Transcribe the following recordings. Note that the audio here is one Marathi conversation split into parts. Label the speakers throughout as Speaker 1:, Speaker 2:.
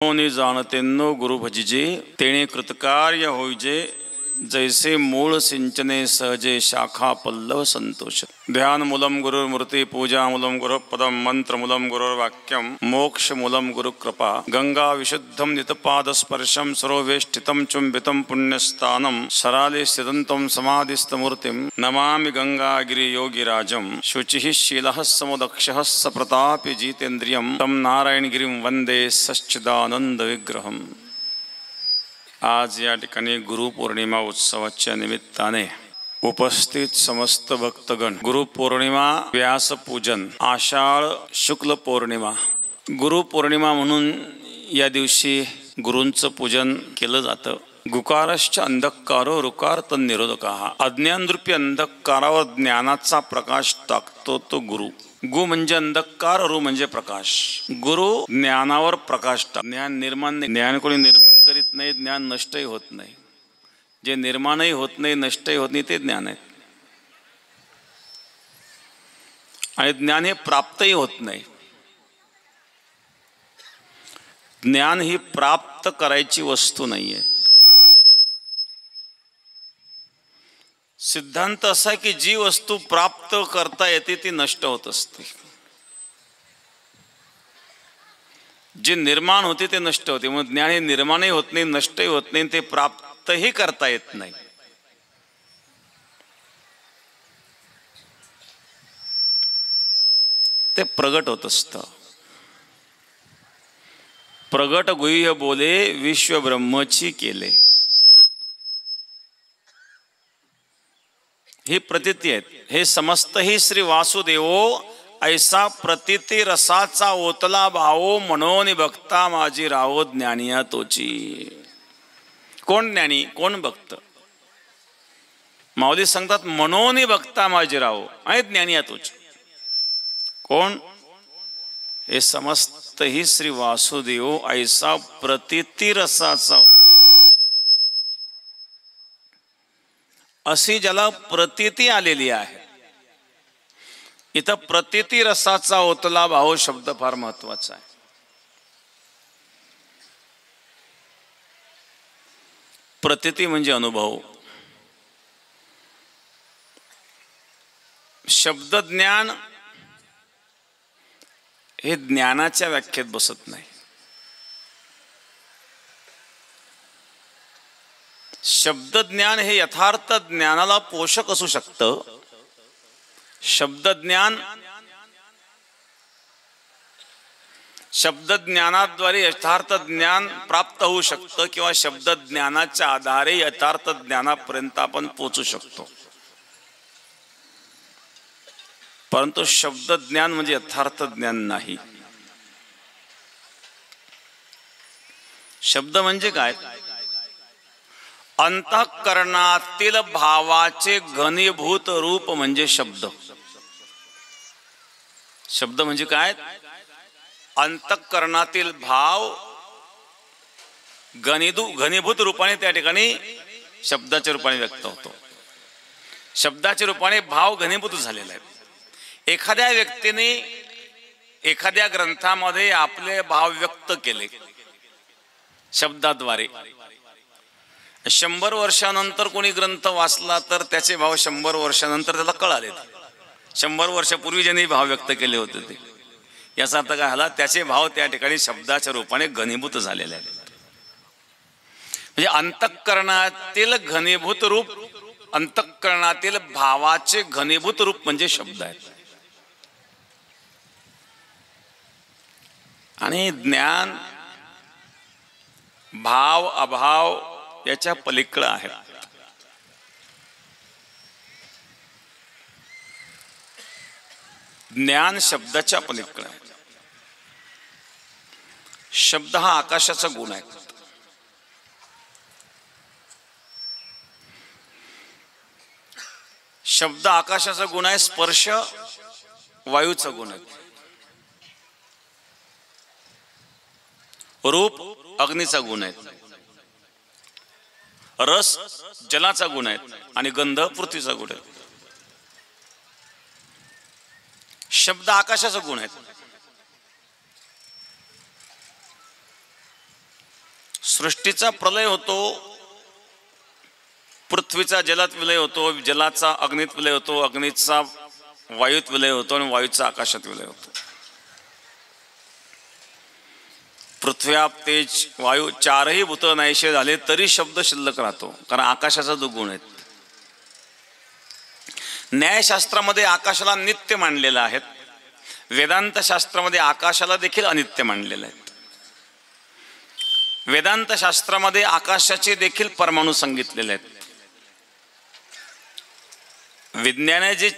Speaker 1: कोणी जाणतेनो गुरु भजिजे तेणे कृतकार्य होईजे जैसे मूळ सिंचने सहजे शाखा पल्लव संतोष। ध्यान मूलम गुरुर्मूर्ति पूजा मूलम गुरुपदम मंत्र मूलम गुरुर्वाक्यम मोक्ष मूलम गुरु कृपा। गंगा विशुद्धम नितपाद स्पर्शम सरोवेष्टितम चुंबितम पुण्यस्थानम शराले स्थितंतम समाधिस्थमूर्तिम नमामि गंगागिरि योगिराजम। शुचिः शीलः समुदक्षः सप्रतापि जितेन्द्रियं तम नारायणगिरिं वंदे सच्चिदानंद विग्रहम। आज या ठिकाणी गुरुपौर्णिमा उत्सवाच्या निमित्ताने उपस्थित समस्त भक्तगण, गुरुपौर्णिमा व्यासपूजन आषाढ शुक्ल पौर्णिमा, गुरुपौर्णिमा म्हणून या दिवशी गुरूंचं पूजन केलं जातं। गुकारश्च अंधकारो रुकार निरोधकाः, अज्ञानरूपी अंधकारावर ज्ञानाचा प्रकाश टाकतो तो गुरु। गु म्हणजे अंधकार, रु म्हणजे प्रकाश। गुरु ज्ञानावर प्रकाश टाक। ज्ञान निर्माण नाही, ज्ञान कोणी निर्माण करीत नाही, ज्ञान नष्टही होत नाही। जे निर्माणही होत नाही, नष्टही होत नाही, ते ज्ञान आहे। आणि ज्ञान हे प्राप्तही होत नाही। ज्ञान ही प्राप्त करायची वस्तू नाहीये। सिद्धांत असा आहे की जी वस्तू प्राप्त करता येते ती नष्ट होत असते, जे निर्माण होते ते नष्ट होते। मग ज्ञान हे निर्माणही होत नाही, नष्टही होत नाही, ते प्राप्तही करता येत नाही। ते प्रगट होत असतं। प्रगट गुह्य बोले विश्व ब्रह्मची केले, ही प्रतीती आहेत। हे समस्त ही श्री वासुदेवो ऐसा प्रतीती रसाचा ओतला भावो मनोनी भक्ता माझी राहो ज्ञानिया तोची। कोण ज्ञानी, कोण भक्त? माऊली सांगतात मनोनी भक्ता माझी राहो आणि ज्ञानिया तोची। कोण? हे समस्त ही श्री वासुदेवो ऐसा प्रतीती रसाचा, अशी ज्याला प्रतीती आलेली आहे। इथं प्रतीती रसाचा ओतला भाव शब्द फार महत्वाचा आहे। प्रतीती म्हणजे अनुभव। शब्द ज्ञान हे ज्ञानाच्या व्याख्येत बसत नाही। शब्द ज्ञान हे यथार्थ ज्ञानाला पोषक असू शकतं। शब्द ज्ञान, शब्द ज्ञानाद्वारे यथार्थ ज्ञान प्राप्त होऊ शकतं किंवा शब्द ज्ञानाच्या आधारे यथार्थ ज्ञानापर्यंत आपण पोहोचू शकतो। परंतु शब्द ज्ञान म्हणजे यथार्थ ज्ञान नाही। शब्द म्हणजे काय? अंतःकरणातील भावाचे घनीभूत रूप म्हणजे शब्द। शब्द म्हणजे काय? अंतःकरणातील भाव घनीभूत रूपाने त्या ठिकाणी शब्दाच्या रूपाने व्यक्त होतो। शब्दाच्या रूपाने भाव घनीभूत झालेला आहे। एखाद्या व्यक्तीने एखाद्या ग्रंथामध्ये आपले भाव व्यक्त केले शब्दाद्वारे, 100 वर्षानंतर कोणी ग्रंथ वाचला तर त्याचे भाव 100 वर्षानंतर त्याला कळाले। 100 वर्षापूर्वी ज्यांनी भाव व्यक्त केले होते ते, याचा अर्थ काय झाला? त्याचे भाव त्या ठिकाणी शब्दाच्या रूपाने घनीभूत झालेले आहेत। म्हणजे अंतःकरणातील घनीभूत रूप, अंतःकरणातील भावाचे घनीभूत रूप म्हणजे शब्द आहेत। आणि ज्ञान भाव अभाव याच्या पलीकडे आहे। ज्ञान शब्दाच्या पलीकडे आहे। शब्द हा आकाशाचा गुण आहे। शब्द आकाशाचा गुण आहे, स्पर्श वायूचा गुण आहे, रूप अग्नीचा गुण आहे, रस जलाचा गुण आहे आणि गंध पृथ्वीचा गुण आहे। शब्द आकाशाचा गुण आहे। सृष्टीचा प्रलय होतो, पृथ्वीचा जलात विलय होतो, जलाचा अग्नीत विलय होतो, अग्नीचा वायूत विलय होतो आणि वायूचा आकाशात विलय होतो. पृथ्वी आप तेज वायू चारही भूत नाहीसे झाले तरी शब्द शिल्लक राहतो, कारण आकाशाचा जो गुण आहे. न्यायशास्त्रामध्ये आकाशाला नित्य मानलेलं आहे, वेदांत शास्त्रामध्ये आकाशाला देखील अनित्य मानलेलं आहे. वेदांत शास्त्रामध्ये आकाशाचे देखील परमाणू सांगितलेले आहेत. विज्ञानाने जे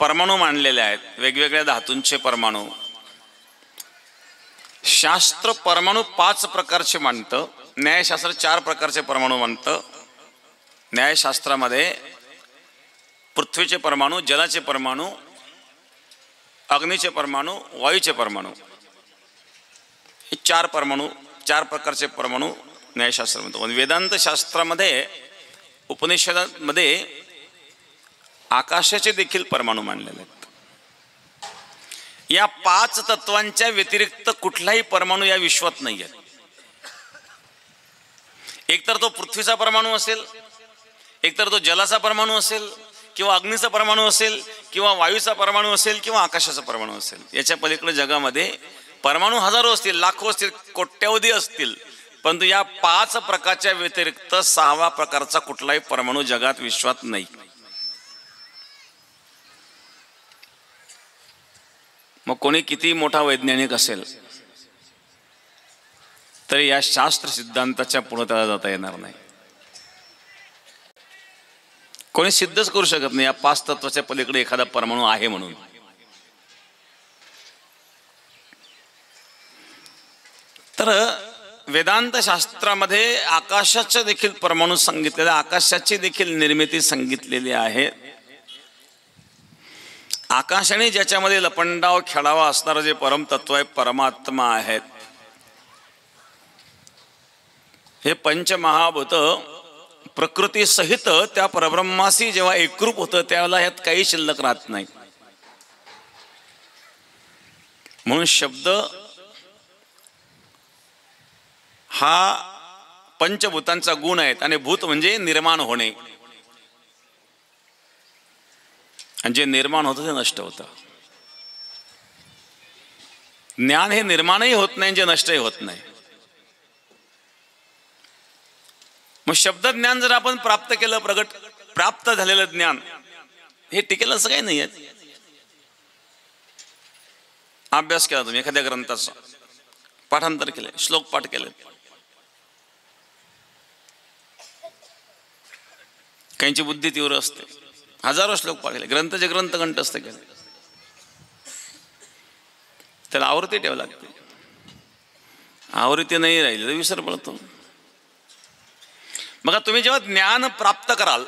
Speaker 1: परमाणू मानलेले आहेत, वेगवेगळ्या धातूंचे परमाणू, शास्त्र परमाणू 5 प्रकारचे मानतं, न्यायशास्त्र 4 प्रकारचे परमाणू मानतं. न्यायशास्त्रामध्ये पृथ्वीचे परमाणू, जलाचे परमाणू, अग्नीचे परमाणू, वायूचे परमाणू, हे 4 परमाणू, 4 प्रकारचे परमाणू न्यायशास्त्र म्हणतो. वेदांत शास्त्रामध्ये, उपनिषदामध्ये आकाशाचे देखील परमाणू मानलेले आहेत. या 5 तत्वांच्या व्यतिरिक्त कुठलाही परमाणू या विश्वात नाही आहे. एकतर तो पृथ्वीचा परमाणू असेल, एकतर तो जलाचा परमाणू असेल, किंवा अग्नीचा परमाणू असेल, किंवा वायूचा परमाणू असेल, किंवा आकाशाचा परमाणू असेल. याच्या पलीकडे जगामध्ये परमाणू हजारो असतील, लाखो असतील, कोट्यावधी असतील, परंतु या 5 प्रकारच्या व्यतिरिक्त 6वा प्रकारचा कुठलाही परमाणू जगात विश्वात नाही. मग कोणी किती मोठा वैज्ञानिक असेल तरी या शास्त्र सिद्धांताच्या पुढे त्याला जाता येणार नाही. कोणी सिद्धच करू शकत नाही या 5 तत्वाच्या पलीकडे एखादा परमाणू आहे म्हणून. तर वेदांत शास्त्रामध्ये आकाशाचे देखील परमाणू सांगितलेले, आकाशाची देखील निर्मिती सांगितलेली आहे. आकाशाने ज्याच्यामध्ये लपंडाव खेळावा असणारं जे परमतत्व आहे, परमात्मा आहेत, हे पंचमहाभूत प्रकृती सहित त्या परब्रह्माशी जेव्हा एकरूप होतं त्यावेळेला ह्यात काही शिल्लक राहत नाही. म्हणून शब्द हा पंचभूतांचा गुण आहे, आणि भूत म्हणजे निर्माण होणे, आणि जे निर्माण होतं ते नष्ट होतं. ज्ञान हे निर्माणही होत नाही, जे नष्टही होत नाही. मग शब्द ज्ञान जर आपण प्राप्त केलं, प्राप्त झालेलं ज्ञान हे टिकेल असं काही नाही आहे. अभ्यास केला तुम्ही एखाद्या ग्रंथाचा, पाठांतर केले, श्लोक पाठ केले, काहींची बुद्धी तीव्र असते, हजारो श्लोक पाठ केले, ग्रंथाचे ग्रंथ कंठस्थ केले, त्याला आवृत्ती ठेवावी लागते. आवृत्ती नाही राहिली तर विसर पडतो. मग तुम्ही जेव्हा ज्ञान प्राप्त कराल,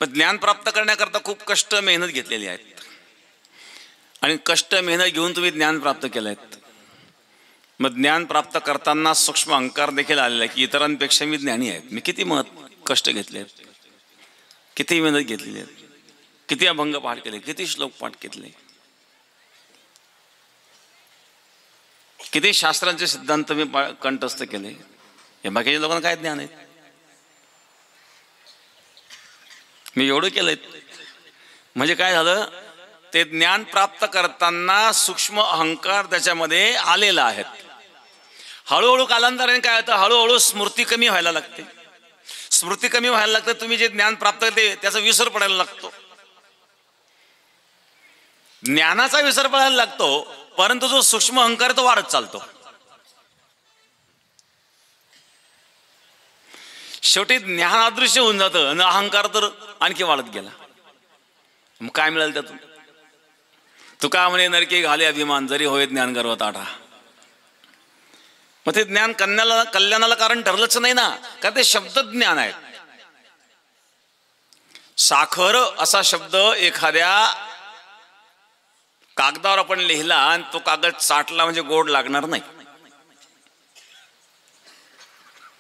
Speaker 1: पण ज्ञान प्राप्त करण्याकरता खूप कष्ट मेहनत घेतलेली आहेत, आणि कष्ट मेहनत घेऊन तुम्ही ज्ञान प्राप्त केलं आहे. मग ज्ञान प्राप्त करताना सूक्ष्म अहंकार देखील आलेला आहे की इतरांपेक्षा मी ज्ञानी आहे, मी किती कष्ट घेतले आहेत, किती मेहनत घेतलेली आहे, किती अभंग पाठ केले, किती श्लोक पाठ केले, किती शास्त्रांचे सिद्धांत मी कंठस्थ केले. हे बाकीच्या लोकांना काय ज्ञान आहे? मी एवढं केलंय. म्हणजे काय झालं, ते ज्ञान प्राप्त करताना सूक्ष्म अहंकार त्याच्यामध्ये आलेला आहे. हळूहळू कालांतराने काय होतं, हळूहळू स्मृती कमी व्हायला लागते. स्मृती कमी व्हायला लागते, तुम्ही जे ज्ञान प्राप्त करते त्याचा विसर पडायला लागतो. ज्ञानाचा विसर पडायला लागतो, परंतु जो सूक्ष्म अहंकार तो वाढत चालतो. शेवटी ज्ञान अदृश्य होऊन जातं आणि अहंकार तर आणखी वाढत गेला. मग काय मिळालं त्यातून? तुका म्हणे नरकी घाले अभिमान, जरी होय ज्ञान गर्व ताठा. मग ते ज्ञान कल्याणाला कारण ठरलंच नाही ना, कारण ते शब्द ज्ञान आहे. साखर असा शब्द एखाद्या कागदावर आपण लिहिला आणि तो कागद चाटला म्हणजे गोड लागणार नाही.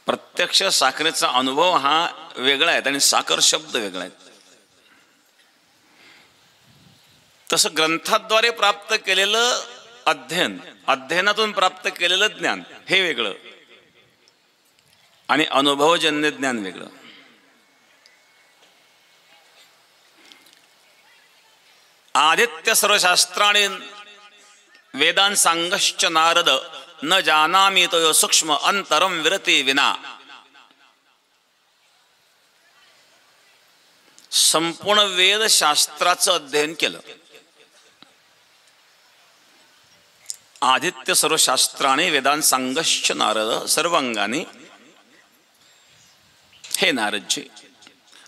Speaker 1: प्रत्यक्ष साखरेचा अनुभव हा वेगळा आहे आणि साखर शब्द वेगळा आहे. तसं ग्रंथाद्वारे प्राप्त केलेलं अध्ययन, अध्ययनातून प्राप्त केलेलं ज्ञान हे वेगळं आणि अनुभवजन्य ज्ञान वेगळं. आदित्य सर्वशास्त्राणि वेदान सांगश्च नारद न जानामि तो सूक्ष्म अंतरम विरती विना. संपूर्ण वेदशास्त्राचं अध्ययन केलं. आदित्य सर्वशास्त्राने वेदांत सांगश्च नारद, सर्व अंगाने हे नारदजी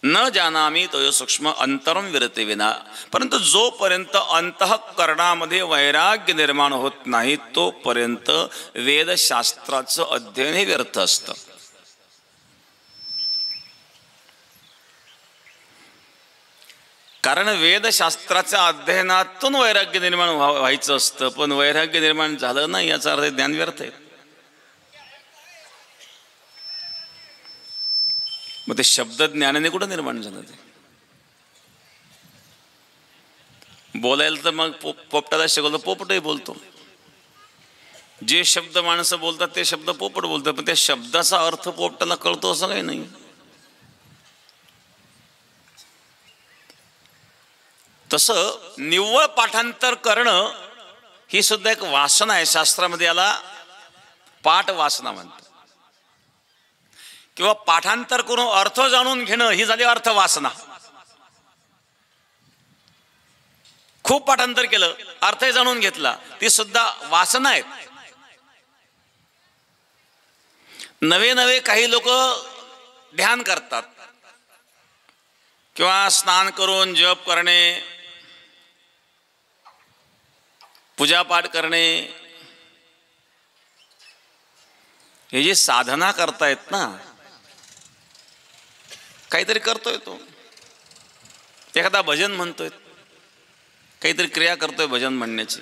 Speaker 1: न जानामी तो सूक्ष्म अंतरम विरते विना. परंतु जोपर्यंत अंतःकरणामध्ये वैराग्य निर्माण होत नाही तोपर्यंत वेदशास्त्राचं अध्ययन हे व्यर्थ असतं. कारण वेदशास्त्राच्या अध्ययनातून वैराग्य निर्माण व्हायचं असतं, पण वैराग्य निर्माण झालं नाही याचा अर्थ ज्ञान व्यर्थ आहे. मग ते शब्द ज्ञानाने कुठं निर्माण झालं? ते बोलायला तर मग पोपटाला शिकवलं, पोपटही बोलतो. जे शब्द माणसं बोलतात ते शब्द पोपट बोलतात, पण त्या शब्दाचा अर्थ पोपटाला कळतो असं काही नाही. तसं निव्वळ पाठांतर करणं ही सुद्धा एक वासना आहे. शास्त्रामध्ये याला पाठ वासना म्हणतात. किंवा पाठांतर करून अर्थ जाणून घेणं ही झाली अर्थ वासना. खूप पाठांतर केलं, अर्थ जाणून घेतला, ती सुद्धा वासना आहेत. नवे नवे काही लोक ध्यान करतात किंवा स्नान करून जप करणे, पूजापाठ करणे, हे जे साधना करतायत ना, काहीतरी करतोय तो. एखादा भजन म्हणतोय, काहीतरी क्रिया करतोय भजन म्हणण्याची.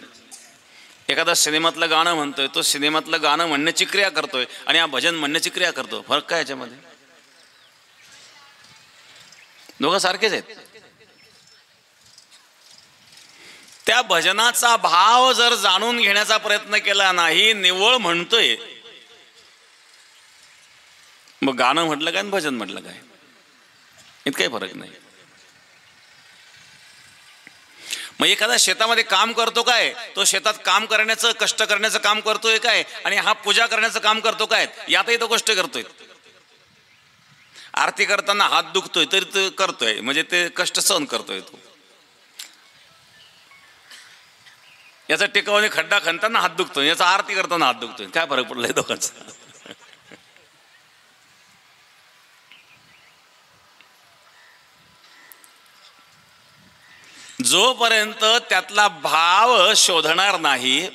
Speaker 1: एखादा सिनेमातलं गाणं म्हणतोय, तो सिनेमातलं गाणं म्हणण्याची क्रिया करतोय आणि हा भजन म्हणण्याची क्रिया करतो. फरक काय याच्यामध्ये? दोघं सारखेच आहेत. त्या भजनाचा भाव जर जाणून घेण्याचा प्रयत्न केला नाही, निव्वळ म्हणतोय, मग गाणं म्हटलं काय भजन म्हटलं काय, इतका काही फरक नाही. मग एखादा शेतामध्ये काम करतो काय, तो शेतात काम करण्याचं, कष्ट करण्याचं काम करतोय काय, आणि हा पूजा करण्याचं काम करतो काय, यातही तो कष्ट करतोय. आरती करताना हात दुखतोय तरी तो करतोय, म्हणजे ते कष्ट सहन करतोय तो. याचा टेकावाने खड्डा खणताना हात दुखतोय, याचा आरती करताना हात दुखतोय. काय फरक पडलाय दोघांचा? जोपर्यंत त्यातला भाव शोधणार नाही,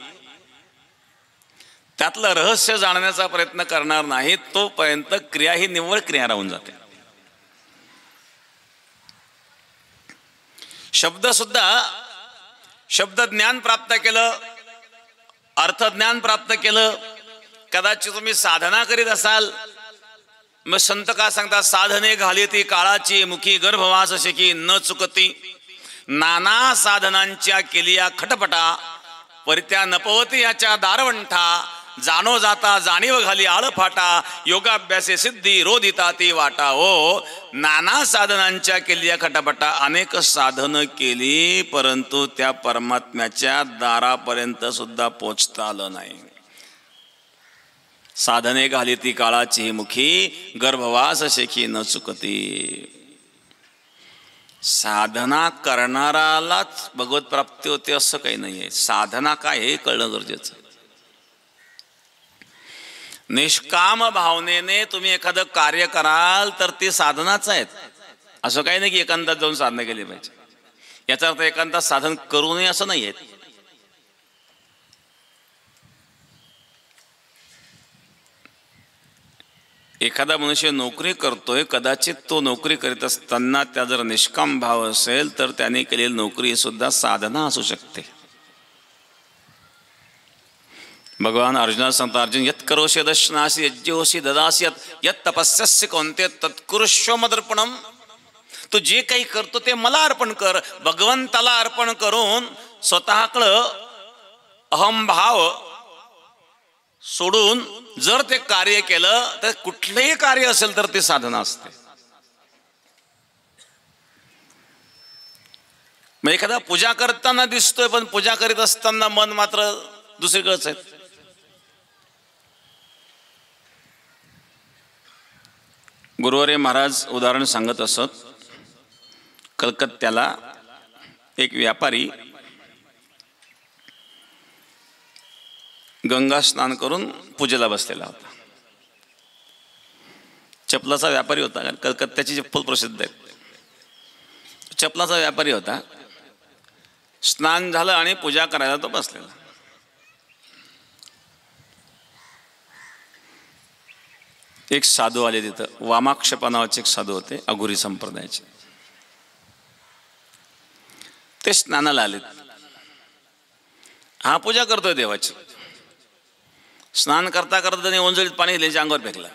Speaker 1: त्यातलं रहस्य जाणण्याचा प्रयत्न करणार नाही, तोपर्यंत क्रिया ही निव्वळ क्रिया राहून जाते. शब्द सुद्धा, शब्द ज्ञान प्राप्त केलं, अर्थ ज्ञान प्राप्त केलं, कदाचित तुम्ही साधना करीत असाल, मग संत का सांगतात, साधने घालीती काळाची मुखी, गर्भवास शिकी न चुकती. नाना साधनांच्या केलिया खटपटा, परित्या नपवती याच्या दारवंठा. जाणो जाता जाणीव घाली आळफाटा, योगाभ्यासे सिद्धी रोधिता ती वाटा. हो, नाना साधनांच्या केलिया खटापटा, अनेक साधनं केली, परंतु त्या परमात्म्याच्या दारापर्यंत सुद्धा पोचता आलं नाही. साधने घाली ती काळाची मुखी, गर्भवास शेखी न चुकती. साधना करणारालाच भगवत प्राप्ती होते असं काही नाहीये. साधना काय हे कळणं गरजेचं. निष्काम भावनेने तुम्ही एखादं कार्य कराल तर ते साधनाच आहेत. असं काही नाही की एकांतात जाऊन साधना केली पाहिजे. याचा अर्थ एकांतात साधन करू नये असं नाही आहे. एखादा मनुष्य नोकरी करतोय, कदाचित तो नोकरी करीत असताना त्या जर निष्काम भाव असेल तर त्याने केलेली नोकरी सुद्धा साधना असू शकते. भगवान अर्जुनाला सांगतात, अर्जुन यत् करोषि दशनासी यज्ञोषि ददासी यत् तपस्यस्य कौन्तेय तत्कुरुष्व मदर्पणम. तू जे काही करतो ते मला अर्पण कर. भगवंताला अर्पण करून स्वतःकडं अहमभाव सोडून जर ते कार्य केलं तर कुठलेही कार्य असेल तर ते साधना असते. मग एखादा पूजा करताना दिसतोय पण पूजा करीत असताना मन मात्र दुसरीकडेच आहे. गुरुवर्य महाराज उदाहरण सांगत असत. कलकत्त्याला एक व्यापारी गंगा स्नान करून पूजेला बसलेला होता. चपलाचा व्यापारी होता, कारण कलकत्त्याची चप्पल प्रसिद्ध आहे. चपलाचा व्यापारी होता. स्नान झालं आणि पूजा करायला तो बसलेला. एक साधू आले तिथं. वामाक्षपा नावाचे एक साधू होते, अघोरी संप्रदायाचे. ते स्नानाला आलेत. हा पूजा करतोय देवाची. स्नान करता करता त्याने ओंजळीत पाणी त्यांच्या अंगावर फेकलं.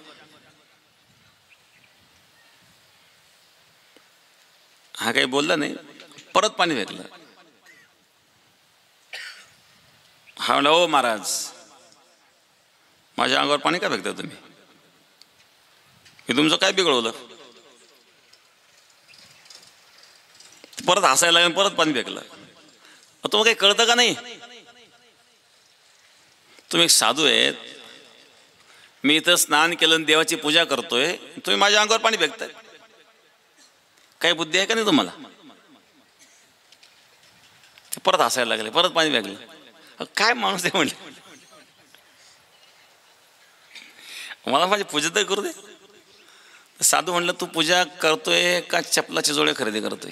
Speaker 1: हा काही बोलला नाही, परत पाणी फेकलं. हा म्हणला, ओ महाराज, माझ्या अंगावर पाणी का फेकता तुम्ही? हे तुमचं काय बिघडवलं? परत हसायला लागून परत पाणी फेकलं. तुम्हाला काही कळतं का नाही? तुम्ही एक साधू आहेत, मी इथं स्नान केलं, देवाची पूजा करतोय, तुम्ही माझ्या अंगावर पाणी फेकताय. काही बुद्धी आहे का नाही तुम्हाला? ते परत हसायला लागले, परत पाणी फेकलं. काय माणूस आहे म्हणले, मला माझी पूजा तर करू दे. साधू म्हणलं, तू पूजा करतोय का चपलाचे जोडे खरेदी करतोय?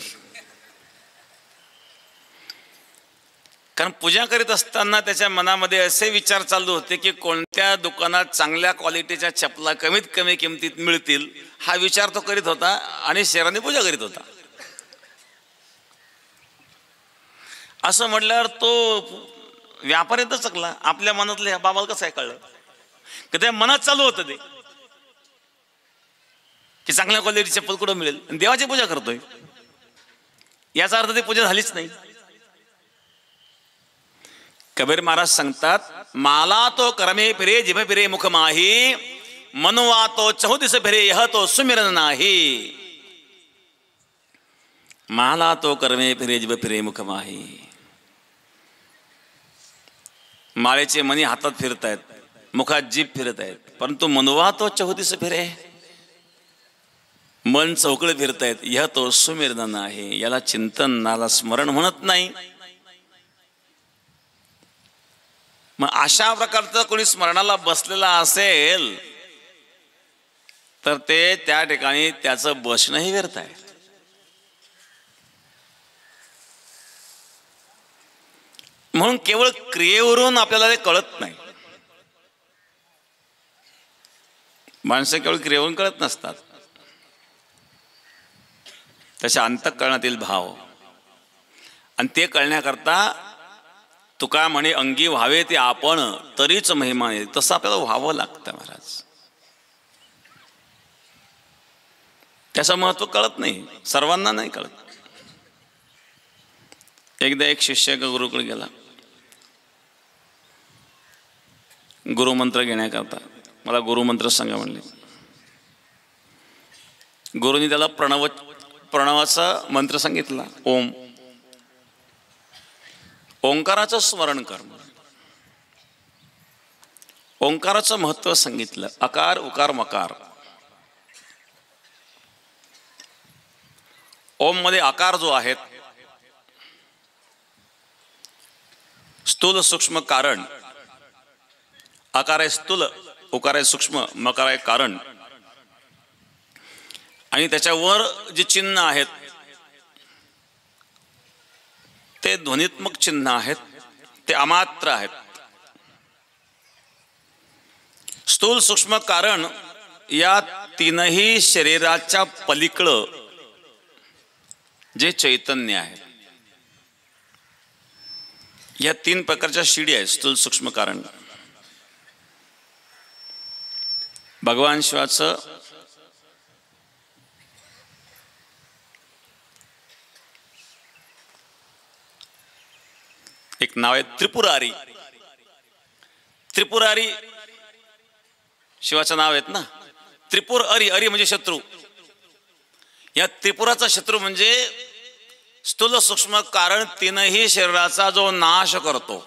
Speaker 1: कारण पूजा करीत असताना त्याच्या मनामध्ये असे विचार चालू होते की कोणत्या दुकानात चांगल्या क्वालिटीच्या चपला कमीत कमी किमतीत मिळतील, हा विचार तो करीत होता आणि शहराने पूजा करीत होता. असं म्हटल्यावर तो व्यापारी तर चकला. आपल्या मनातलं ह्या बाबाला कसं आहे कळलं की त्या मनात चालू होतं ते की चांगल्या क्वालिटी चप्पल कुठं मिळेल, देवाची पूजा करतोय. याचा अर्थ ती पूजा झालीच नाही. कबीर महाराज सांगतात, माला तो कर्मे फिरे जिभ फिरे मुख माही, मनवा तो चहुदिस फिरे यह तो सुमिरन नाही. माला तो कर्मे फिरे जिभ फिरे मुख माही. माळेचे मणी हातात फिरतायत, मुखात जीभ फिरत आहेत, परंतु मनवा तो चहुदिस फिरे, मन चौकळे फिरतायत. यह तो सुमिरन नाही. याला चिंतन, नाला स्मरण म्हणत नाही. मग अशा प्रकारचं कोणी स्मरणाला बसलेला असेल तर ते त्या ठिकाणी त्याचं बसणंही व्यर्थ आहे. म्हणून केवळ क्रियेवरून आपल्याला ते कळत नाही. माणसं केवळ क्रियेवरून कळत नसतात, त्याच्या अंतःकरणातील भाव, आणि ते कळण्याकरता तुका म्हणे अंगी व्हावे ते आपण तरीच महिमा येईल. तसं आपल्याला व्हावं लागतं महाराज. त्याचं महत्व कळत नाही, सर्वांना नाही कळत. एकदा एक शिष्य एका गुरुकडे गेला गुरुमंत्र घेण्याकरता. मला गुरुमंत्र सांगा म्हणले. गुरुनी त्याला प्रणवाचा मंत्र सांगितला. ओम. ओंकाराचं स्मरण कर. ओंकाराचं महत्व सांगितलं. अकार उकार मकार. ओम मध्ये आकार जो आहे, स्थूल सूक्ष्म कारण. आकार आहे स्थूल, उकार आहे सूक्ष्म, मकार आहे कारण. आणि त्याच्यावर जे चिन्ह आहेत ते ध्वनित्मक चिन्ह आहेत, ते अमात्र आहेत. स्थूल सूक्ष्म कारण या तीनही शरीराच्या पलीकडं जे चैतन्य आहे, या तीन प्रकारच्या शिडी आहेत. स्थूल सूक्ष्म कारण. भगवान शिवाचं एक नाव आहे त्रिपुरारी. त्रिपुरारी शिवाचं नाव आहेत ना, त्रिपुर अरी, अरी म्हणजे शत्रू. या त्रिपुराचा शत्रू म्हणजे स्थूल सूक्ष्म कारण तीनही शरीराचा जो नाश करतो.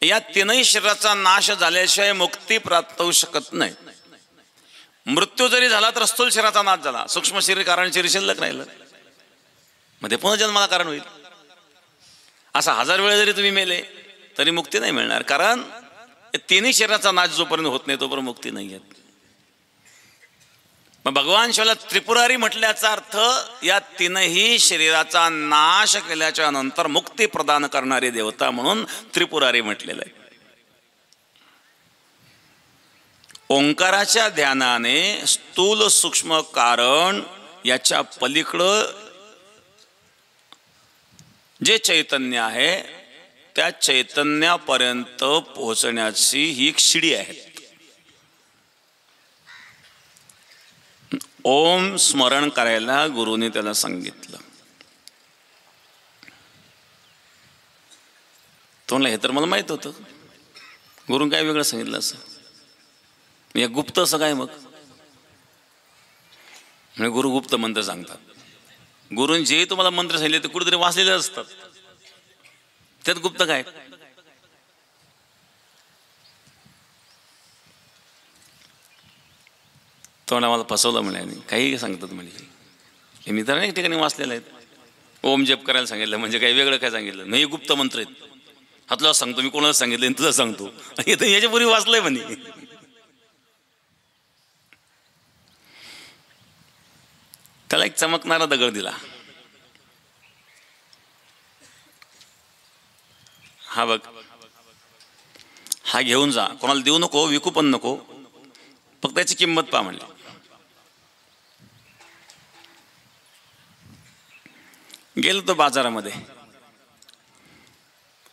Speaker 1: या तीनही शरीराचा नाश झाल्याशिवाय मुक्ती प्राप्त होऊ शकत नाही. मृत्यू जरी झाला तर स्थूल शरीराचा नाश झाला, सूक्ष्म शरीर कारण शरीर शिल्लक राहिलं, मध्ये पुन्हा जन्माला कारण होईल. असा 1000 वेळा जरी तुम्ही मेले तरी मुक्ती नाही मिळणार, कारण तिन्ही शरीराचा नाश जोपर्यंत होत नाही तोपर्यंत मुक्ती नाही येत. मग भगवान शिवाला त्रिपुरारी म्हटल्याचा अर्थ या तीनही शरीराचा नाश केल्याच्या नंतर मुक्ती प्रदान करणारी देवता म्हणून त्रिपुरारी म्हटलेलं आहे. ओंकाराच्या ध्यानाने स्थूल सूक्ष्म कारण याच्या पलीकडं जे चैतन्य आहे त्या चैतन्यापर्यंत पोहोचण्याची ही एक शिडी आहे. ओम स्मरण करायला गुरुने त्याला सांगितलं. तो म्हणला हे तर मला माहित होतं, गुरुने काय वेगळं सांगितलं असं, या गुप्त असं काय मग. म्हणजे गुरु गुप्त मंत्र सांगतात. गुरुने जे तुम्हाला मंत्र सांगितले ते कुठेतरी वाचलेले असतात, त्यात गुप्त काय. तो मला फसवलं म्हणे, काही सांगतात म्हणजे मी तर अनेक ठिकाणी वाचलेलं आहेत. ओम जप करायला सांगितलं म्हणजे काही वेगळं काय सांगितलं नाही, गुप्त मंत्र आहेत. हा तुला सांगतो, मी कोणाला सांगितलं तुला सांगतो, याच्यापूर्वी वाचलंय म्हणे. त्याला एक चमकणारा दगड दिला. हा बघ, हा घेऊन जा, कोणाला देऊ नको, विकू पण नको, फक्त त्याची किंमत पहा म्हणली. गेलो तो बाजारामध्ये,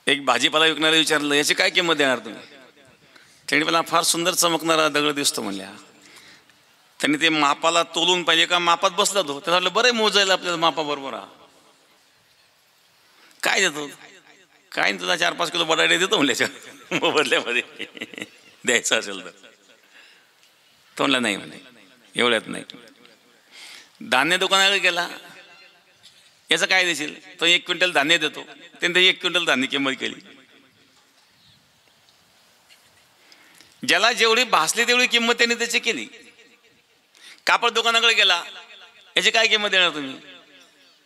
Speaker 1: एक भाजीपाला विकणारे विचारलं याची काय किंमत देणार तुम्ही. त्यांनी मला फार सुंदर चमकणारा दगड दिसतो म्हणल्या. त्यांनी ते मापाला तोलून पाहिजे का, मापात बसला तो. त्याला म्हटलं बरं मोजायला आपल्याला मापा बरोबर. काय देतो, काय तुला 4-5 किलो बटाटे देतो म्हणल्याच्या मोबदल्यामध्ये द्यायचं असेल तर. तो म्हणला नाही म्हणे, एवढ्यात नाही. धान्य दुकानाकडे गेला, याचं काय देशील. तो 1 क्विंटल धान्य देतो. त्यांनी 1 क्विंटल धान्य किंमत केली. ज्याला जेवढी भासली तेवढी किंमत त्यांनी त्याची केली. कापड दुकानाकडे गेला, याची काय किंमत देणार तुम्ही.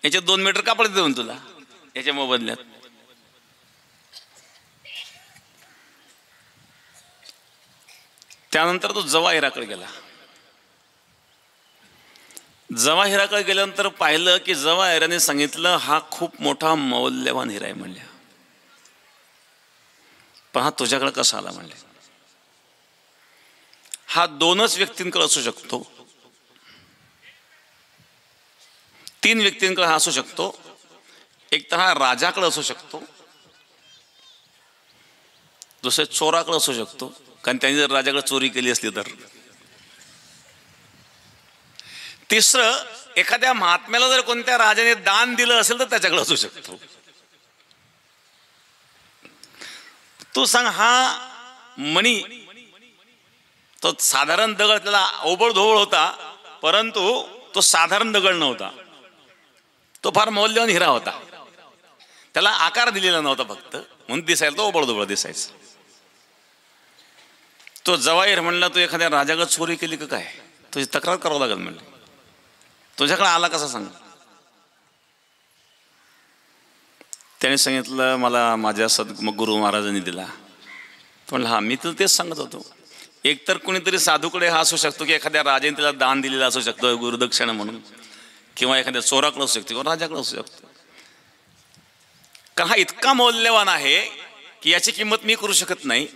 Speaker 1: याच्यात 2 मीटर कापड देऊन तुला याच्या मोबदल्यात. त्यानंतर तो जवाहिराकडे गेला. जवाहिराकडे गेल्यानंतर पाहिलं की जवाहिराने सांगितलं हा खूप मोठा मौल्यवान हिरा आहे म्हणल्या. पण हा तुझ्याकडे कसा आला म्हणले. हा 2च व्यक्तींकडे असू शकतो, 3 व्यक्तींकडे हा असू शकतो. एक तर हा राजाकडे असू शकतो, दुसरे चोराकडे असू शकतो, कारण त्यांनी जर राजाकडे चोरी केली असली तर. तिसरं एखाद्या महात्म्याला जर कोणत्या राजाने दान दिलं असेल तर त्याच्याकडे असू शकतो. तू सांग, हा मणी तो साधारण दगड, त्याला ओबडधोबड होता, परंतु तो साधारण दगड नव्हता, तो फार मौल्यवान हिरा होता. त्याला आकार दिलेला नव्हता फक्त, म्हणून दिसायला तो ओबडधोबड दिसायचा. तो जवाहीर म्हणला तू एखाद्या राजाकडे चोरी केली का काय, तुझी तक्रार करावं लागेल म्हणले. तुझ्याकडे आला कसा सांग. त्याने सांगितलं मला माझ्या सद्गुरू महाराजांनी दिला. तो म्हणला हा मी तर तेच सांगत होतो. एकतर कोणीतरी साधूकडे हा असू शकतो की एखाद्या राजाने त्याला दान दिलेला असू शकतो गुरुदक्षिणा म्हणून, किंवा एखाद्या चोराकडे असू शकतो किंवा राजाकडे असू शकतो. कारण हा इतका मौल्यवान आहे की याची किंमत मी करू शकत नाही.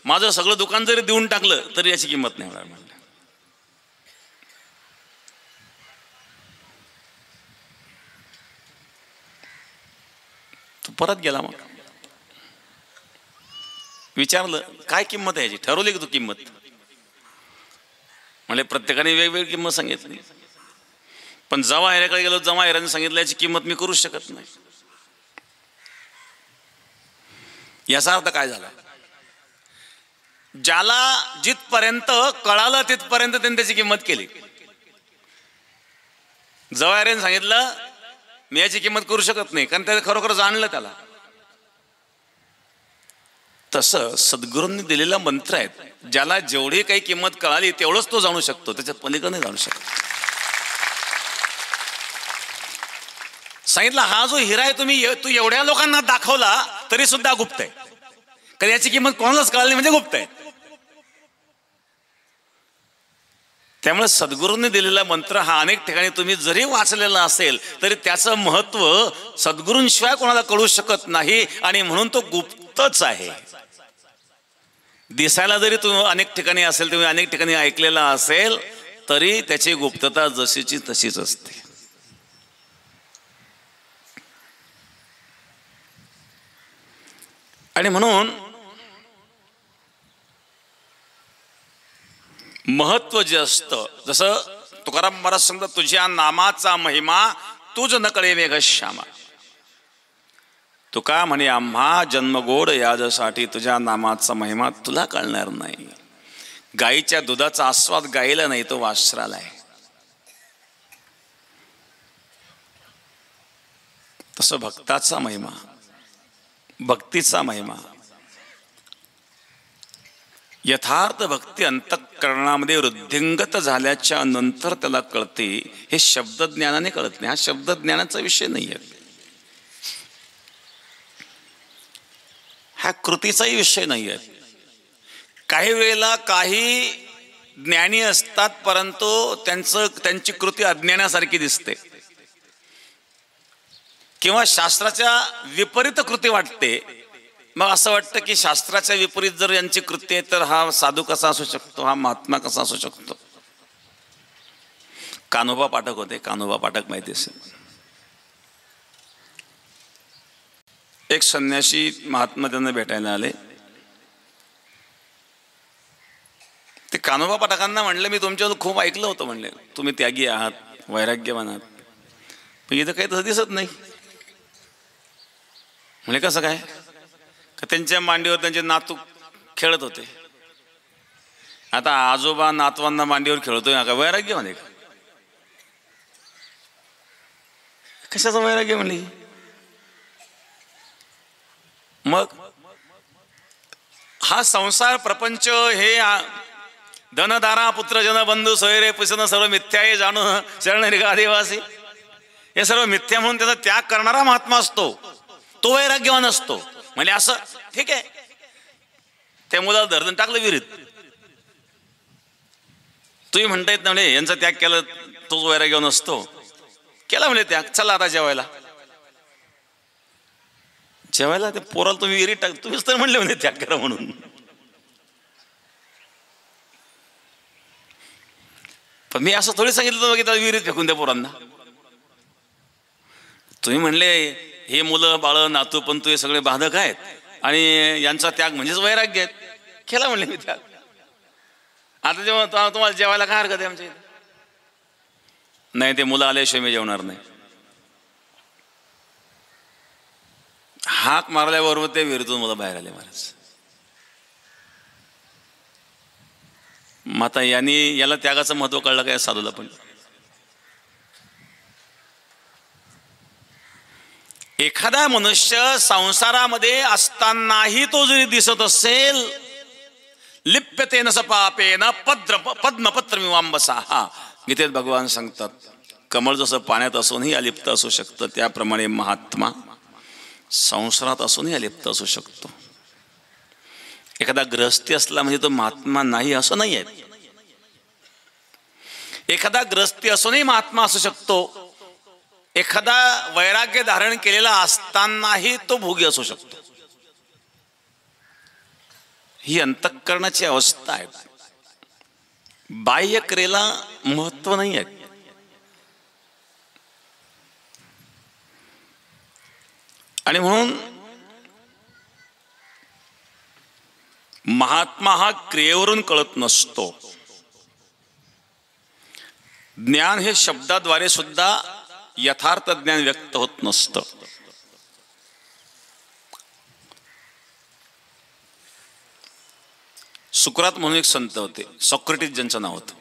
Speaker 1: माझं सगळं दुकान जरी देऊन टाकलं तरी याची किंमत नाही होणार म्हणलं. तो परत गेला. मग विचारलं काय किंमत आहे याची, ठरवली की तू किंमत. म्हणजे प्रत्येकाने वेगवेगळी किंमत सांगितली. पण जवाहिराकडे गेलो, जवाहिराने सांगितलं याची किंमत मी करू शकत नाही. याचा अर्थ काय झाला, ज्याला जिथपर्यंत कळालं तिथपर्यंत त्यांनी त्याची किंमत केली. जवाहरीने सांगितलं मी याची किंमत करू शकत नाही, कारण त्याने खरोखर जाणलं त्याला. तसं सद्गुरूंनी दिलेला मंत्र आहेत, ज्याला जेवढी काही किंमत कळाली तेवढंच तो जाणू शकतो, त्याच्या पलीकडे नाही जाणू शकत. सांगितलं हा जो हिरा आहे तू एवढ्या लोकांना दाखवला तरी सुद्धा गुप्त आहे, कारण याची किंमत कोणालाच कळाली म्हणजे गुप्त आहे. त्यामुळे सद्गुरूंनी दिलेला मंत्र हा अनेक ठिकाणी तुम्ही जरी वाचलेला असेल तरी त्याचं महत्व सद्गुरूंशिवाय कोणाला कळू शकत नाही, आणि म्हणून तो गुप्तच आहे. दिसायला जरी तुम्ही अनेक ठिकाणी असेल, तुम्ही अनेक ठिकाणी ऐकलेला असेल, तरी त्याची गुप्तता जशीची तशीच असते. आणि म्हणून महत्व जे असतं, जसं तुकाराम महाराज सांगतात, तुझ्या नामाचा महिमा तुझ न कळे मेघश्यामा. तुका म्हणे आम्हा जन्मगोड याजसाठी तुझ्या नामाचा महिमा तुला कळणार नाही. गाईच्या दुधाचा आस्वाद गायला नाही, तो वासराला आहे. तसं भक्ताचा महिमा, भक्तीचा महिमा, यथार्थ भक्ती अंतःकरणामध्ये वृद्धिंगत झाल्याच्या नंतर त्याला कळते. हे शब्दज्ञानाने कळत नाही, हा शब्दज्ञानाचा विषय नाही आहे, हा कृतीचाही विषय नाही आहे. काही वेळेला काही ज्ञानी असतात, परंतु त्यांची कृती अज्ञानासारखी दिसते, किंवा शास्त्राच्या विपरीत कृती वाटते. मग असं वाटतं की शास्त्राच्या विपरीत जर यांची कृती आहे तर हा साधू कसा असू शकतो, हा महात्मा कसा असू शकतो. कान्होबा पाठक होते, कान्होबा पाठक माहिती असेल. एक संन्यासी महात्मा त्यांना भेटायला आले. ते कान्होबा पाठकांना म्हणले, मी तुमच्यावर खूप ऐकलं होतं, म्हणले तुम्ही त्यागी आहात, वैराग्यवान आहात, पण इथं काही तसं दिसत नाही. म्हणजे कसं काय? का त्यांच्या मांडीवर त्यांचे नातू खेळत होते. आता आजोबा नातवांना मांडीवर खेळतोय का वैराग्य म्हणे का? कशाचं वैराग्य म्हणले? मग हा संसार प्रपंच हे धनदारा पुत्र जन बंधू सोयरे पुसन सर्व मिथ्या हे जाणू शरण रिगा आदिवासी, हे सर्व मिथ्या म्हणून त्याचा त्याग करणारा महात्मा असतो, तो वैराग्यवान असतो. म्हणजे असं ठीक आहे, त्या मुलाला धरून टाकलं विहिरीत, तुम्ही म्हणता येत ना म्हणजे यांचा त्याग केला तोच वैराग्यवान असतो. केला म्हणजे त्याग, चला आता जेवायला. जेवायला ते पोराला तुम्ही विहिरीत टाक, तुम्हीच तर म्हणले म्हणजे त्याग करा म्हणून. पण मी असं थोडी सांगितलं होतं की त्याला विहिरीत फेकून द्या पोरांना. तुम्ही म्हणले हे मुलं बाळ नातू पण तू हे सगळे बाधक आहेत आणि यांचा त्याग म्हणजेच वैराग्य आहेत, केला म्हणले मी त्याग. आता जेव्हा तुम्हाला जेवायला काय हरकत आहे आमच्या इथे? नाही, ते मुलं आल्याशिवाय मी जेवणार नाही. हाक मारल्याबरोबर ते विहिरीतून मुलं बाहेर आले महाराज. मग आता याला त्यागाचं महत्व कळलं काय साधूला? पण एखादा मनुष्य संसारामध्ये असतानाही तो जरी दिसत असेल, लिप्यतेन स पापेन पद्मपत्र मिवांबसा, गीतेत भगवान सांगतात, कमळ जसं पाण्यात असूनही अलिप्त असू शकतं, त्याप्रमाणे महात्मा संसारात असूनही अलिप्त असू शकतो. एखादा ग्रहस्थी असला म्हणजे तो महात्मा नाही असं नाही आहे. एखादा ग्रहस्थी असूनही महात्मा असू शकतो. एखादा वैराग्य धारण केलेला असतानाही तो भोगी असू शकतो. ही अंतःकरणाची अवस्था आहे. बाह्य क्रियेला महत्व नाही आहे. आणि म्हणून महात्मा हा क्रियेवरून कळत नसतो. ज्ञान हे शब्दाद्वारे सुद्धा यथार्थ ज्ञान व्यक्त होत नसतं. सुकरात म्हणून एक संत होते, सॉक्रेटिस ज्यांचं नाव होतं.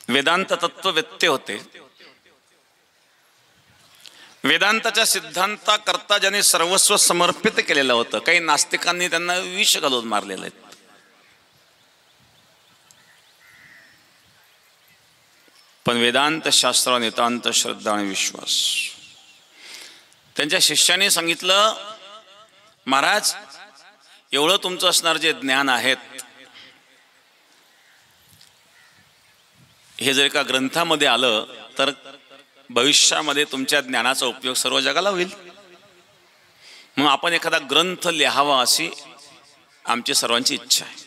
Speaker 1: वेदांत तत्ववेत्ते होते. वेदांताच्या सिद्धांताकरता ज्यांनी सर्वस्व समर्पित केलेलं होतं. काही नास्तिकांनी त्यांना विष घालून मारलेलं आहे. पण वेदांत शास्त्रावर नितांत श्रद्धा आणि विश्वास. त्यांच्या शिष्याने सांगितलं, महाराज एवढं तुमचं असणार जे ज्ञान आहेत, हे जर एका ग्रंथामध्ये आलं तर भविष्यामध्ये तुमच्या ज्ञानाचा उपयोग सर्व जगाला होईल. म्हणून आपण एखादा ग्रंथ लिहावा अशी आमची सर्वांची इच्छा आहे.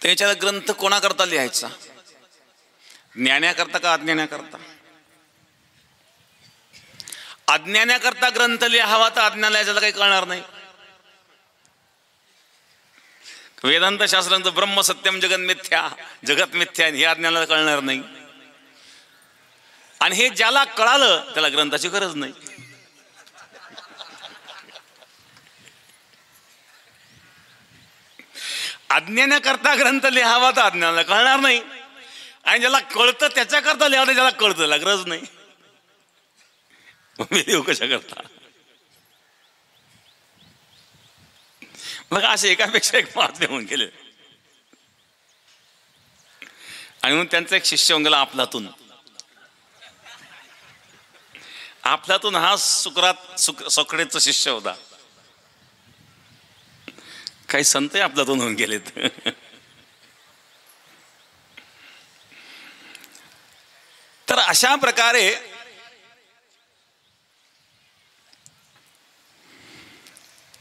Speaker 1: त्याच्यात ग्रंथ कोणाकरता लिहायचा? ज्ञानाकरता का अज्ञानाकरता? अज्ञानाकरता ग्रंथ लिहावा तर अज्ञानाला काही कळणार नाही. वेदांत शास्त्रांचं ब्रह्म सत्यम जगत मिथ्या, जगत मिथ्या हे अज्ञानाला कळणार नाही. आणि हे ज्याला कळालं त्याला ग्रंथाची गरज नाही. अज्ञानाकरता ग्रंथ लिहावा तर अज्ञानाला कळणार नाही. आणि ज्याला कळतं त्याच्याकरता लिहावं, ज्याला कळतं त्याला गरज नाही. मी लिहू कशा करता? मग असे एकापेक्षा एक महात्मे होऊन गेले. आणि म्हणून त्यांचा एक शिष्य होऊन गेला अफलातून. अफलातून हा सॉक्रेटिसचा शिष्य होता. काही संत अफलातून होऊन गेलेत. तर अशा प्रकारे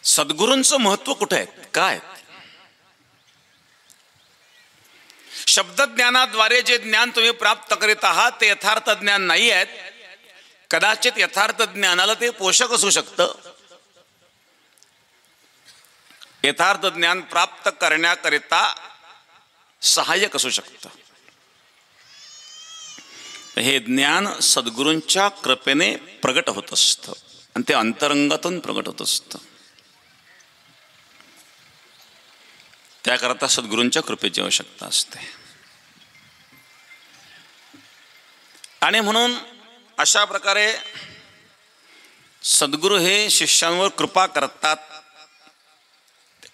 Speaker 1: सद्गुरूंचं महत्व कुठे आहे? काय? शब्दज्ञानाद्वारे जे ज्ञान तुम्ही प्राप्त करीत आहात ते यथार्थ ज्ञान नाही आहेत. कदाचित यथार्थ ज्ञानाला ते पोषक असू शकतं. यथार्थ ज्ञान प्राप्त करण्याकरिता सहाय्यक असू शकतं. हे ज्ञान सद्गुरूंच्या कृपेने प्रगट होत असतं आणि ते अंतरंगातून प्रगट होत असतं. त्याकरता सद्गुरूंच्या कृपेची आवश्यकता असते. आणि म्हणून अशा प्रकारे सद्गुरू हे शिष्यांवर कृपा करतात.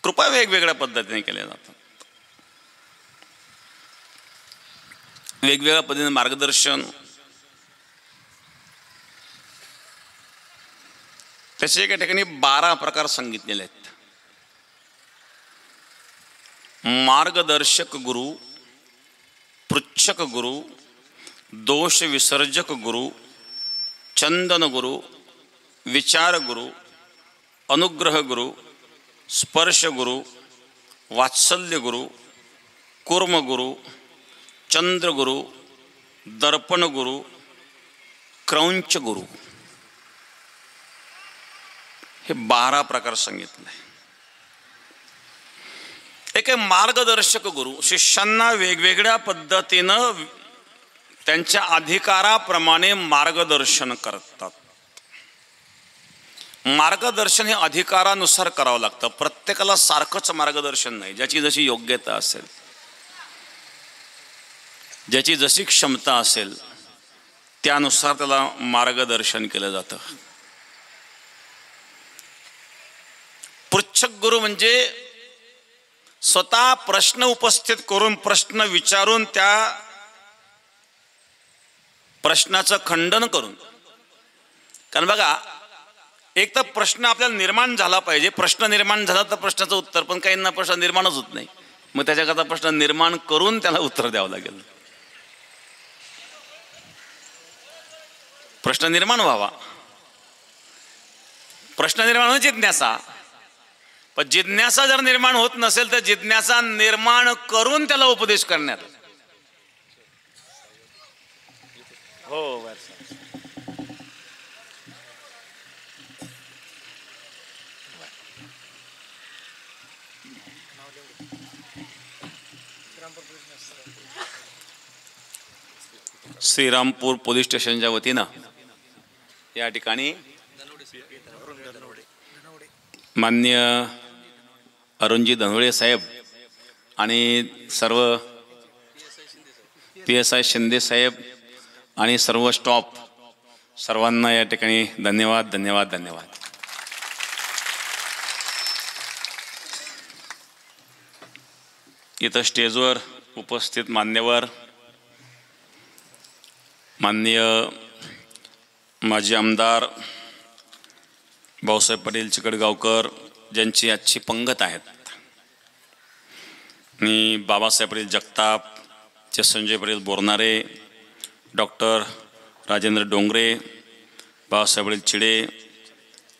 Speaker 1: कृपा वेगवेगळ्या पद्धतीने केल्या जातात. वेगवेगळ्या पद्धतीने मार्गदर्शन. त्याचे एका ठिकाणी 12 प्रकार सांगितलेले आहेत. मार्गदर्शक गुरु, पृच्छक गुरु, दोष विसर्जक गुरु, चंदन गुरु, विचार गुरु, अनुग्रह गुरु, स्पर्श गुरु, वात्सल्य गुरु, कूर्म गुरु, चंद्र गुरु, दर्पण गुरु, क्रौंच गुरु. हे 12 प्रकार सांगितले. एक मार्गदर्शक गुरु, शिष्यांना वेगवेगळ्या पद्धतीनं त्यांच्या अधिकाराप्रमाणे मार्गदर्शन करतात. मार्गदर्शन हे अधिकारानुसार करावं लागतं. प्रत्येकाला सारखंच मार्गदर्शन नाही. ज्याची जशी योग्यता असेल, ज्याची जशी क्षमता असेल त्यानुसार त्याला मार्गदर्शन केलं जातं. पृच्छक गुरु म्हणजे स्वतः प्रश्न उपस्थित करून, प्रश्न विचारून, त्या प्रश्नाचं खंडन करून. कारण बघा, एक तर प्रश्न आपल्याला निर्माण झाला पाहिजे. प्रश्न निर्माण झाला तर प्रश्नाचं उत्तर. पण काहींना प्रश्न निर्माणच होत नाही. मग त्याच्याकरता प्रश्न निर्माण करून त्याला उत्तर द्यावं लागेल. प्रश्न निर्माण व्हावा. प्रश्न निर्माण म्हणजे जिज्ञासा. पण जिज्ञासा जर निर्माण होत नसेल तर जिज्ञासा निर्माण करून त्याला उपदेश करण्यात. हो, श्रीरामपूर पोलीस स्टेशनच्या वतीनं या ठिकाणी माननीय अरुणजी धनवळे साहेब आणि सर्व PSI शिंदे साहेब आणि सर्व स्टॉप, सर्वांना या ठिकाणी धन्यवाद धन्यवाद धन्यवाद. इथं स्टेजवर उपस्थित मान्यवर, माननीय माजी आमदार भाऊसाहेब पाटील चिकडगावकर ज्यांची आजची पंगत आहेत, मी बाबासाहेब पाटील जगताप, संजय पाटील बोरनारे, डॉक्टर राजेंद्र डोंगरे, बाबासाहेब पाटील चिडे,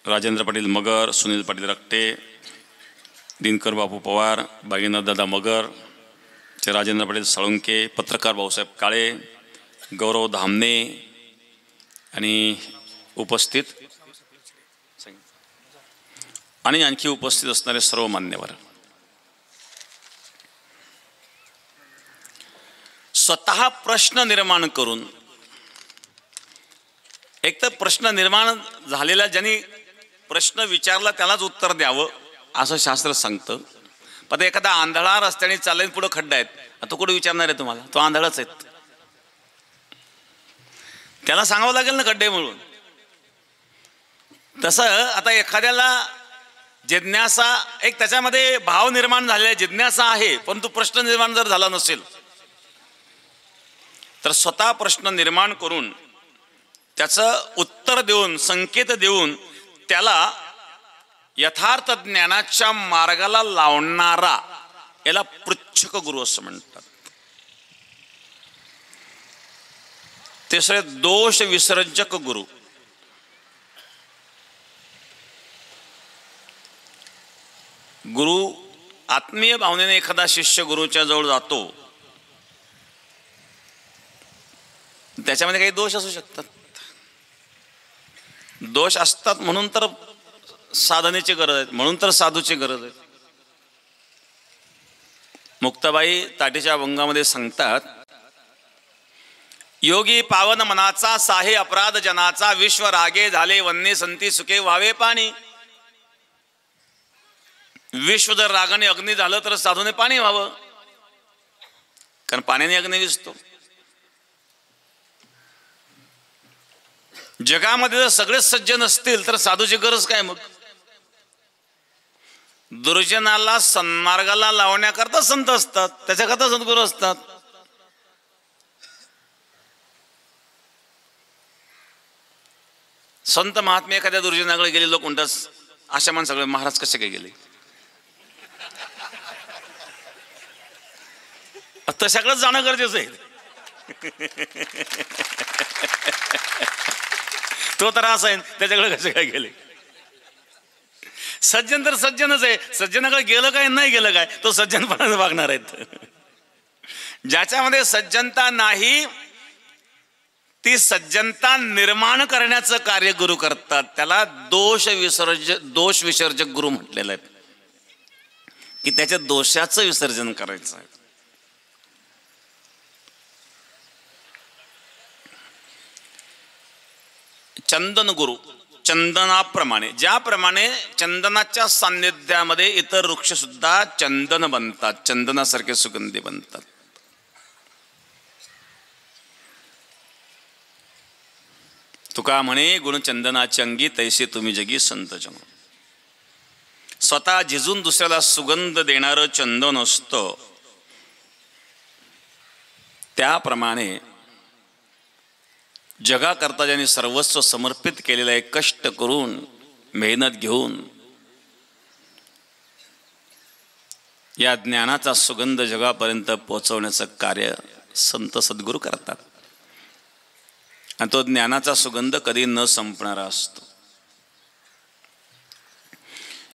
Speaker 1: राजेंद्र पाटील मगर, सुनील पाटील रक्टे, दिनकर बापू पवार, भागीरथदादा मगर, राजेंद्र पाटील साळुंके, पत्रकार भाऊसाहेब काळे, गौरव धामणे आणि उपस्थित आणि आणखी उपस्थित असणारे सर्व मान्यवर. स्वतः प्रश्न निर्माण करून, एक तर प्रश्न निर्माण झालेला ज्यांनी प्रश्न विचारला त्यालाच उत्तर द्यावं असं शास्त्र सांगतं. पण एखादा आंधळा रस्त्याने चालला पुढे खड्डा आहेत, तो कुठे विचारणार आहे तुम्हाला? तो आंधळाच आहे, त्याला सांगावं लागेल ना खड्डे म्हणून. तसं आता एखाद्याला जिज्ञासा, एक त्याच्यामध्ये भाव निर्माण झालेला जिज्ञासा आहे, परंतु प्रश्न निर्माण जर झाला नसेल तर स्वतः प्रश्न निर्माण करून त्याचं उत्तर देऊन, संकेत देऊन त्याला यथार्थ ज्ञानाच्या मार्गाला लावणारा याला पृच्छक गुरु असं म्हणतात. तिसरे दोष विसर्जक गुरु. गुरु आत्मीय भावनेने एखादा शिष्य गुरुच्या जवळ जातो, त्याच्यामध्ये काही दोष असू शकतात. दोष असतात म्हणून तर साधनेची गरज आहे, म्हणून तर साधूची गरज आहे. मुक्ताबाई ताटीच्या अभंगामध्ये सांगतात, योगी पावन मनाचा साहे अपराध जनाचा, विश्व रागे झाले वन्य संती सुखे व्हावे पाणी. विश्व जर रागाने अग्नी झालं तर साधूने पाणी व्हावं, कारण पाण्याने अग्नी विझतो. जगामध्ये जर सगळेच सज्जन असतील तर साधूची गरज काय? मग दुर्जनाला सन्मार्गाला लावण्याकरता संत असतात, त्याच्याकरता सद्गुरू असतात. संत महात्मे एखाद्या दुर्जनाकडे गेले, लोक म्हणतात अशा मान सगळे महाराज कसे काय गेले? तशाकडेच जाणं गरजेचं आहे. तो तर असा आहे, त्याच्याकडे कसे काय गेले? सज्जन तर सज्जनच आहे, सज्जनाकडे गेलं काय नाही गेलं काय, तो सज्जनपणाने वागणार आहेत. ज्याच्यामध्ये सज्जनता नाही ती सज्जनता निर्माण करण्याचं कार्य गुरु करतात, त्याला दोष विसर्जक गुरु म्हटलेलं आहे, की त्याच्या दोषाचं विसर्जन करायचं आहे. चंदन गुरु, चंदनाप्रमाणे, ज्याप्रमाणे चंदनाच्या सान्निध्यामध्ये इतर वृक्ष सुद्धा चंदन बनतात, चंदनासारखे सुगंधी बनतात. तुका म्हणे गुण चंदनाची अंगी, तैसे तुम्ही जगी संत जन. स्वतः झिजून दुसऱ्याला सुगंध देणारं चंदन असतं, त्याप्रमाणे जगाकरता ज्यांनी सर्वस्व समर्पित केलेलं आहे, कष्ट करून मेहनत घेऊन या ज्ञानाचा सुगंध जगापर्यंत पोहोचवण्याचं कार्य संत सद्गुरू करतात. आणि तो ज्ञानाचा सुगंध कधी न संपणारा असतो.